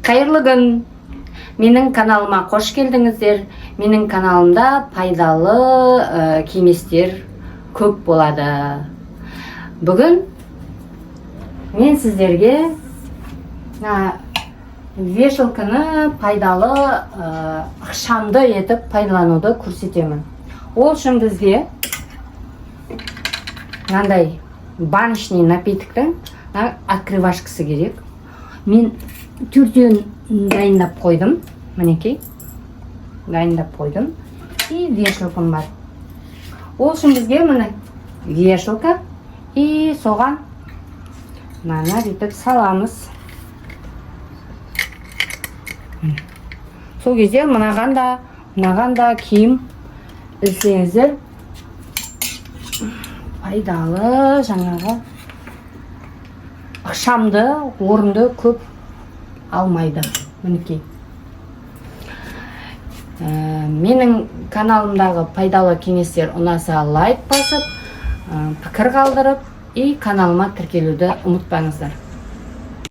Қайырлы күн. Менің каналыма қош келдіңіздер. Менің каналымда пайдалы кеңестер көп болады. Бүгін мен сіздерге вешалканы пайдалы ықшамды етіп пайдалануды көрсетемін. Ол үшін бізге мынандай баночный напитоктың открывашкасы керек. Мен төртеуін дайындап қойдым. Мінекей, дайындап қойдым. И вешалкам бар. Ол үшін бізге міне вешалка и соған мына бүйтіп саламыз. Сол кезде мынаған да киім ілсеңіздер пайдалы жаңағы ықшамды орынды көп алмайды. Мінекей. Менің каналымдағы пайдалы кеңестер ұнаса лайк басып, пікір қалдырып, и каналыма тіркелуді ұмытпаңыздар.